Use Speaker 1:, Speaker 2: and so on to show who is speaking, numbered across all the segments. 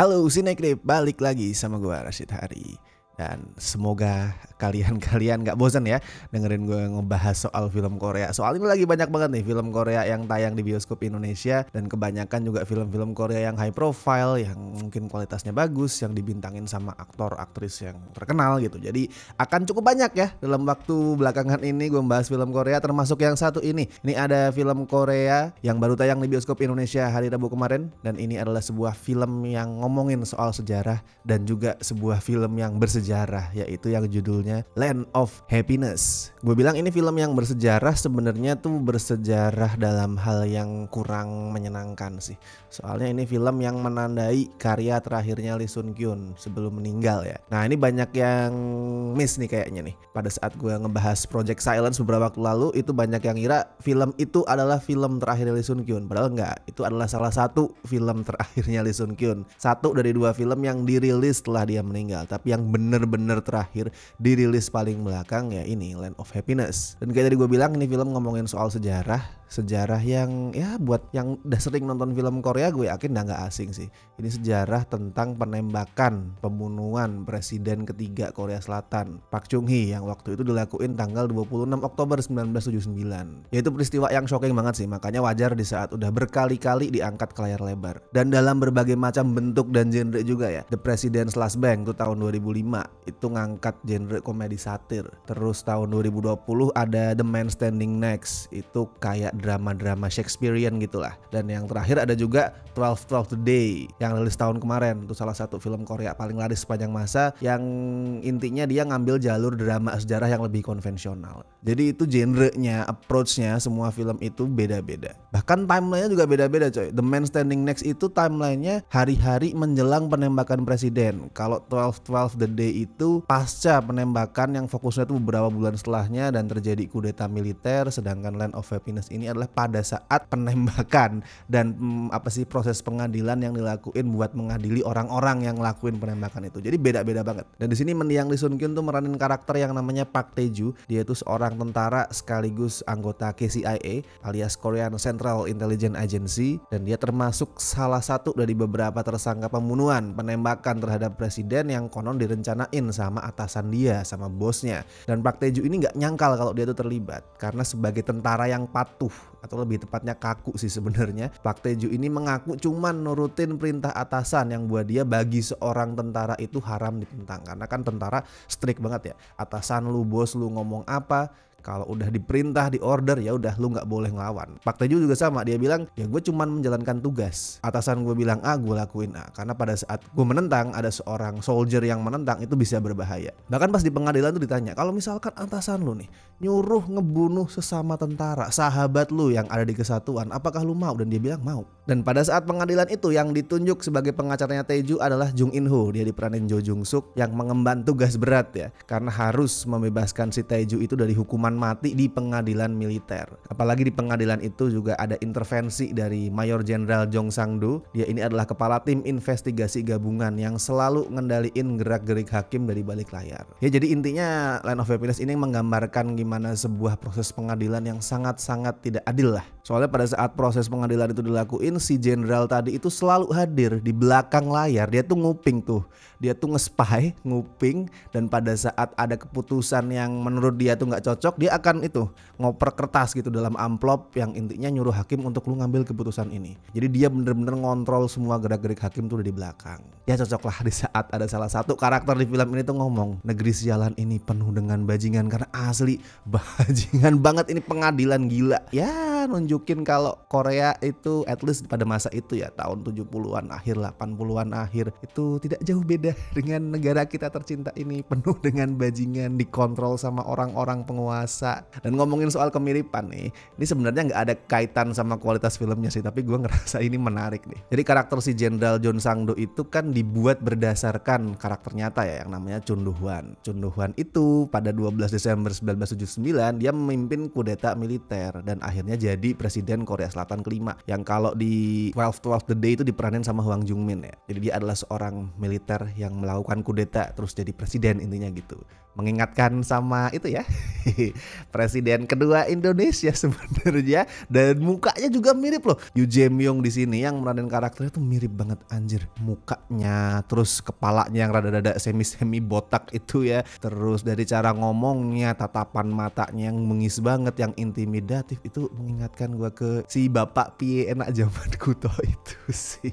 Speaker 1: Halo Sinekrip, balik lagi sama gue Rashid Hari. Dan semoga kalian gak bosan ya dengerin gue ngebahas soal film Korea. Soal ini lagi banyak banget nih film Korea yang tayang di bioskop Indonesia. Dan kebanyakan juga film-film Korea yang high profile, yang mungkin kualitasnya bagus, yang dibintangin sama aktor aktris yang terkenal gitu. Jadi akan cukup banyak ya dalam waktu belakangan ini gue membahas film Korea, termasuk yang satu ini. Ini ada film Korea yang baru tayang di bioskop Indonesia hari Rabu kemarin. Dan ini adalah sebuah film yang ngomongin soal sejarah dan juga sebuah film yang bersejarah, yaitu yang judulnya Land of Happiness. Gue bilang ini film yang bersejarah, sebenarnya tuh bersejarah dalam hal yang kurang menyenangkan sih. Soalnya ini film yang menandai karya terakhirnya Lee Sun Kyun sebelum meninggal ya. Nah ini banyak yang miss nih kayaknya nih. Pada saat gue ngebahas Project Silence beberapa waktu lalu, itu banyak yang ngira film itu adalah film terakhir Lee Sun Kyun. Padahal enggak, itu adalah salah satu film terakhirnya Lee Sun Kyun. Satu dari dua film yang dirilis setelah dia meninggal. Tapi yang bener-bener terakhir dirilis paling belakang ya ini Land of Happiness. Dan kayak tadi gue bilang, ini film ngomongin soal sejarah yang ya buat yang udah sering nonton film Korea gue yakin udah gak asing sih. Ini sejarah tentang penembakan pembunuhan presiden ketiga Korea Selatan, Park Chung-hee, yang waktu itu dilakuin tanggal 26 Oktober 1979. Yaitu peristiwa yang shocking banget sih, makanya wajar di saat udah berkali-kali diangkat ke layar lebar. Dan dalam berbagai macam bentuk dan genre juga ya. The President's Last Bank itu tahun 2005 itu ngangkat genre komedi satir. Terus tahun 2020 ada The Man Standing Next, itu kayak drama-drama Shakespearean gitulah. Dan yang terakhir ada juga 12 Today yang rilis tahun kemarin. Itu salah satu film Korea paling laris sepanjang masa, yang intinya dia ngambil jalur drama sejarah yang lebih konvensional. Jadi itu genrenya, approach-nya semua film itu beda-beda. Bahkan timeline-nya juga beda-beda coy. The Man Standing Next itu timeline-nya hari-hari menjelang penembakan presiden. Kalau 12 The Day itu pasca penembakan yang fokusnya itu beberapa bulan setelahnya dan terjadi kudeta militer. Sedangkan Land of Happiness ini adalah pada saat penembakan dan proses pengadilan yang dilakuin buat mengadili orang-orang yang ngelakuin penembakan itu. Jadi beda-beda banget. Dan di sini mendiang Lee Sun Kyun tuh meranin karakter yang namanya Park Tae-ju. Dia itu seorang tentara sekaligus anggota KCIA alias Korean Central Intelligence Agency, dan dia termasuk salah satu dari beberapa tersangka pembunuhan penembakan terhadap presiden yang konon direncanain sama atasan dia, sama bosnya. Dan Park Tae-ju ini nggak nyangkal kalau dia tuh terlibat, karena sebagai tentara yang patuh, atau lebih tepatnya kaku sih sebenarnya, Park Tae-ju ini mengaku cuman nurutin perintah atasan yang buat dia bagi seorang tentara itu haram ditentang. Karena kan tentara strict banget ya, atasan lu, bos lu ngomong apa, kalau udah diperintah, di order, ya udah lu nggak boleh ngelawan. Park Tae-ju juga sama, dia bilang ya gue cuman menjalankan tugas. Atasan gue bilang A, gue lakuin A. Karena pada saat gue menentang, ada seorang soldier yang menentang, itu bisa berbahaya. Bahkan pas di pengadilan tuh ditanya, kalau misalkan atasan lu nih nyuruh ngebunuh sesama tentara, sahabat lu yang ada di kesatuan, apakah lu mau? Dan dia bilang mau. Dan pada saat pengadilan itu yang ditunjuk sebagai pengacaranya Tae-ju adalah Jung In-ho. Dia diperanin Jo Jung Suk yang mengemban tugas berat ya, karena harus membebaskan si Tae-ju itu dari hukuman mati di pengadilan militer. Apalagi di pengadilan itu juga ada intervensi dari Mayor Jenderal Jong Sang-do. Dia ini adalah kepala tim investigasi gabungan yang selalu ngendaliin gerak-gerik hakim dari balik layar. Ya jadi intinya Land of Happiness ini menggambarkan gimana sebuah proses pengadilan yang sangat-sangat tidak adil lah. Soalnya pada saat proses pengadilan itu dilakuin, si jenderal tadi itu selalu hadir di belakang layar. Dia tuh nguping tuh. Dia tuh nge-spy, nguping, dan pada saat ada keputusan yang menurut dia tuh nggak cocok, dia akan itu ngoper kertas gitu dalam amplop yang intinya nyuruh hakim untuk lu ngambil keputusan ini. Jadi dia bener-bener ngontrol semua gerak-gerik hakim tuh di belakang. Ya cocoklah di saat ada salah satu karakter di film ini tuh ngomong, negeri sialan ini penuh dengan bajingan, karena asli bajingan banget, ini pengadilan gila. Ya nunjukin kalau Korea itu at least pada masa itu ya, tahun 70-an akhir, 80-an akhir, itu tidak jauh beda dengan negara kita tercinta ini, penuh dengan bajingan, dikontrol sama orang-orang penguasa. Dan ngomongin soal kemiripan nih, ini sebenarnya nggak ada kaitan sama kualitas filmnya sih, tapi gue ngerasa ini menarik nih. Jadi karakter si Jenderal Jong Sang-do itu kan dibuat berdasarkan karakter nyata ya, yang namanya Chun Do-hwan. Chun Do-hwan itu pada 12 Desember 1979 dia memimpin kudeta militer dan akhirnya jadi presiden Korea Selatan kelima, yang kalau di 12 The Day itu diperanin sama Hwang Jung-min ya. Jadi dia adalah seorang militer yang melakukan kudeta terus jadi presiden, intinya gitu. Mengingatkan sama itu ya presiden kedua Indonesia sebenarnya, dan mukanya juga mirip loh. Yoo Jae-myung di sini yang meranin karakternya tuh mirip banget anjir, mukanya terus kepalanya yang rada-rada semi botak itu ya, terus dari cara ngomongnya, tatapan matanya yang mengis banget, yang intimidatif, itu mengingatkan gua ke si bapak piye enak zaman kuto itu sih.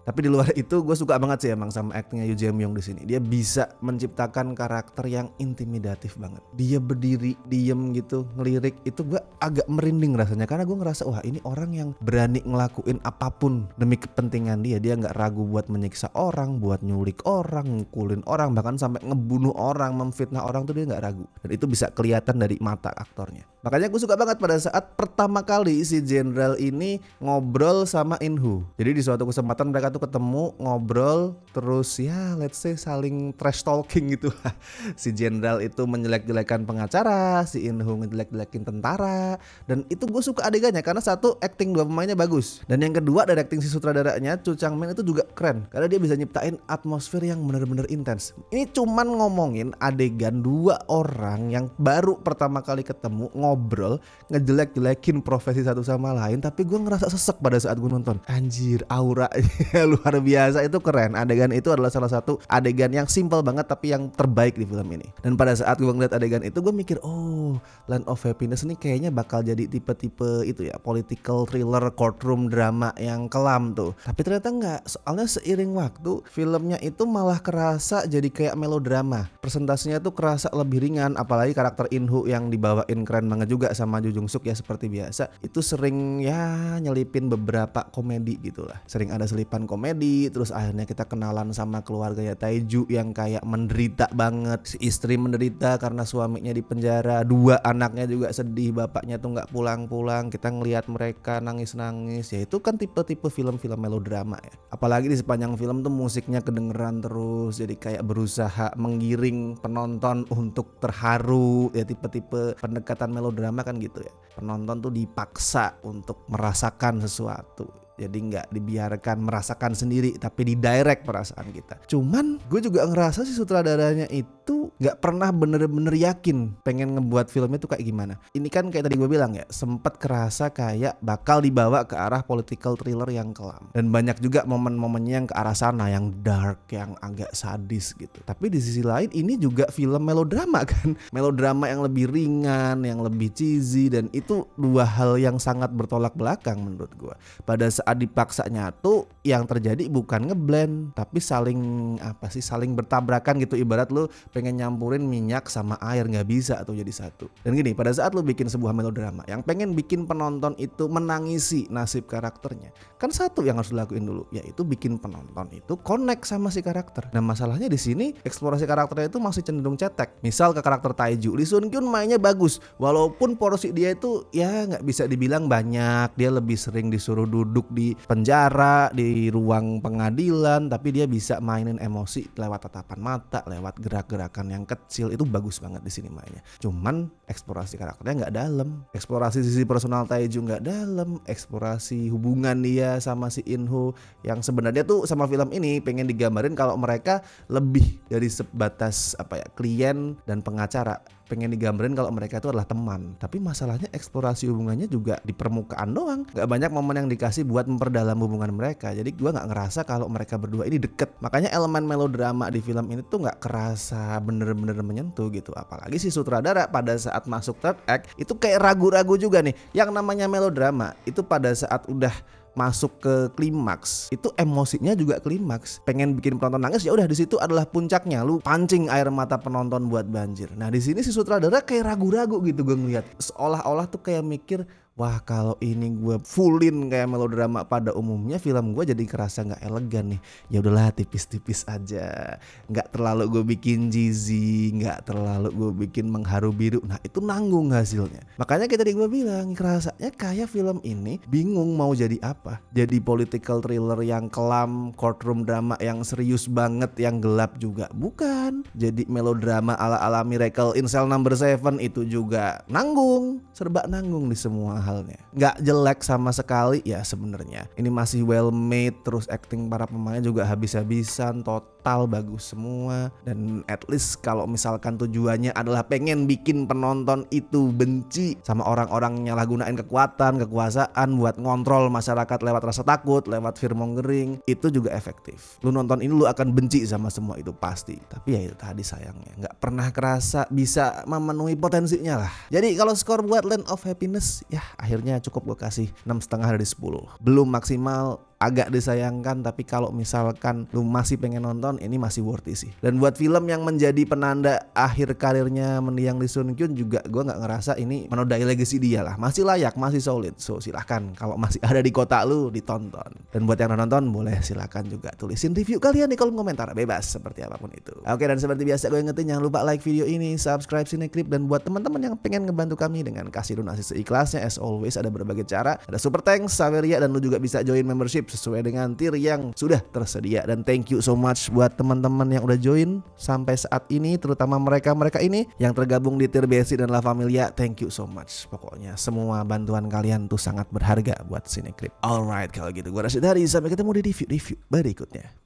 Speaker 1: Tapi di luar itu gue suka banget sih emang sama aktingnya Yoo Jae-myung di sini. Dia bisa menciptakan karakter yang intimidatif banget. Dia berdiri diem gitu ngelirik, itu gue agak merinding rasanya, karena gue ngerasa wah ini orang yang berani ngelakuin apapun demi kepentingan dia. Dia nggak ragu buat menyiksa orang, buat nyulik orang, ngukulin orang, bahkan sampai ngebunuh orang, memfitnah orang tuh dia nggak ragu. Dan itu bisa kelihatan dari mata aktornya. Makanya gue suka banget pada saat pertama kali si jenderal ini ngobrol sama In-hoo. Jadi di suatu kesempatan mereka tuh ketemu, ngobrol, terus ya let's say saling trash talking gitu. Si jenderal itu menjelek-jelekan pengacara, si In-hoo ngejelek-jelekin tentara. Dan itu gue suka adegannya karena satu, acting dua pemainnya bagus, dan yang kedua dari acting si sutradaranya Cho Chang-min itu juga keren karena dia bisa nyiptain atmosfer yang bener-bener intens. Ini cuman ngomongin adegan dua orang yang baru pertama kali ketemu ngobrol ngejelek-jelekin profesi satu sama lain, tapi gue ngerasa sesek pada saat gue nonton. Anjir, aura luar biasa, itu keren. Adegan itu adalah salah satu adegan yang simple banget tapi yang terbaik di film ini. Dan pada saat gue ngeliat adegan itu gue mikir, oh Land of Happiness ini kayaknya bakal jadi tipe-tipe itu ya, political thriller, courtroom drama yang kelam tuh. Tapi ternyata enggak, soalnya seiring waktu filmnya itu malah kerasa jadi kayak melodrama. Presentasinya tuh kerasa lebih ringan, apalagi karakter In-hoo yang dibawain keren banget juga sama Joo Jung Suk ya, seperti biasa. Itu sering ya nyelipin beberapa komedi gitulah. Sering ada selipan komedi, terus akhirnya kita kenalan sama keluarganya Taeju yang kayak menderita banget. Si istri menderita karena suaminya di penjara, dua anaknya juga sedih, bapaknya tuh nggak pulang-pulang. Kita ngelihat mereka nangis-nangis. Ya itu kan tipe-tipe film-film melodrama ya. Apalagi di sepanjang film tuh musiknya kedengeran terus, jadi kayak berusaha menggiring penonton untuk terharu ya, tipe-tipe pendekatan melodrama kan gitu ya. Penonton tuh dipaksa untuk merasakan sesuatu, jadi nggak dibiarkan merasakan sendiri, tapi didirect perasaan kita. Cuman gue juga ngerasa si sutradaranya itu nggak pernah bener-bener yakin pengen ngebuat film itu kayak gimana. Ini kan kayak tadi gue bilang ya, sempet kerasa kayak bakal dibawa ke arah political thriller yang kelam. Dan banyak juga momen-momennya yang ke arah sana, yang dark, yang agak sadis gitu. Tapi di sisi lain ini juga film melodrama kan. Melodrama yang lebih ringan, yang lebih cheesy, dan itu dua hal yang sangat bertolak belakang menurut gue. Pada saat dipaksa nyatu, yang terjadi bukan ngeblend, tapi saling bertabrakan gitu. Ibarat lu pengen nyampurin minyak sama air, nggak bisa tuh jadi satu. Dan gini, pada saat lu bikin sebuah melodrama yang pengen bikin penonton itu menangisi nasib karakternya, kan satu yang harus dilakuin dulu, yaitu bikin penonton itu connect sama si karakter. Nah masalahnya di sini eksplorasi karakternya itu masih cenderung cetek. Misal ke karakter Taeju, Lee Sun Kyun mainnya bagus, walaupun porsi dia itu ya nggak bisa dibilang banyak. Dia lebih sering disuruh duduk di penjara, di ruang pengadilan, tapi dia bisa mainin emosi lewat tatapan mata, lewat gerak-gerakan yang kecil. Itu bagus banget di sini mainnya. Cuman eksplorasi karakternya nggak dalam, eksplorasi sisi personal Taeju nggak dalam, eksplorasi hubungan dia sama si In-hoo yang sebenarnya tuh sama film ini pengen digambarin kalau mereka lebih dari sebatas klien dan pengacara. Pengen digambarin kalau mereka itu adalah teman. Tapi masalahnya eksplorasi hubungannya juga di permukaan doang. Gak banyak momen yang dikasih buat memperdalam hubungan mereka. Jadi gue gak ngerasa kalau mereka berdua ini deket. Makanya elemen melodrama di film ini tuh gak kerasa bener-bener menyentuh gitu. Apalagi si sutradara pada saat masuk third act itu kayak ragu-ragu juga nih. Yang namanya melodrama itu pada saat udah masuk ke klimaks itu emosinya juga klimaks. Pengen bikin penonton nangis, ya udah di situ adalah puncaknya. Lu pancing air mata penonton buat banjir. Nah di sini si sutradara kayak ragu-ragu gitu gue ngeliat. Seolah-olah tuh kayak mikir, wah kalau ini gue fullin kayak melodrama pada umumnya, film gue jadi kerasa nggak elegan nih. Ya udahlah tipis-tipis aja, nggak terlalu gue bikin cheesy, nggak terlalu gue bikin mengharu biru. Nah itu nanggung hasilnya. Makanya kayak tadi gue bilang, kerasanya kayak film ini bingung mau jadi apa. Jadi political thriller yang kelam, courtroom drama yang serius banget, yang gelap juga bukan. Jadi melodrama ala-ala Miracle in Cell No. 7 itu juga nanggung, serba nanggung di semua halnya. Nggak jelek sama sekali ya sebenarnya. Ini masih well made, terus acting para pemainnya juga habis-habisan, total bagus semua. Dan at least kalau misalkan tujuannya adalah pengen bikin penonton itu benci sama orang-orang yang gunain kekuatan, kekuasaan buat ngontrol masyarakat lewat rasa takut, lewat fearmongering, itu juga efektif. Lu nonton ini lu akan benci sama semua itu pasti. Tapi ya itu tadi sayangnya nggak pernah kerasa bisa memenuhi potensinya lah. Jadi kalau skor buat Land of Happiness ya akhirnya cukup gue kasih 6,5 dari 10. Belum maksimal, agak disayangkan, tapi kalau misalkan lu masih pengen nonton ini masih worthy sih. Dan buat film yang menjadi penanda akhir karirnya mendiang Lee Sun Kyun juga gue nggak ngerasa ini menodai legacy dia lah. Masih layak, masih solid. So silahkan kalau masih ada di kota lu ditonton. Dan buat yang nonton boleh silahkan juga tulisin review kalian di kolom komentar, bebas seperti apapun itu. Oke, dan seperti biasa gue ingetin jangan lupa like video ini, subscribe Cinecrip, dan buat teman-teman yang pengen ngebantu kami dengan kasih donasi seikhlasnya, as always ada berbagai cara. Ada super thanks, Saweria, dan lu juga bisa join membership sesuai dengan tier yang sudah tersedia. Dan thank you so much buat teman-teman yang udah join sampai saat ini, terutama mereka ini yang tergabung di tier basic dan La Familia. Thank you so much. Pokoknya semua bantuan kalian tuh sangat berharga buat Cinecrip. Alright, kalau gitu gue Rashid Hari, sampai ketemu di review berikutnya.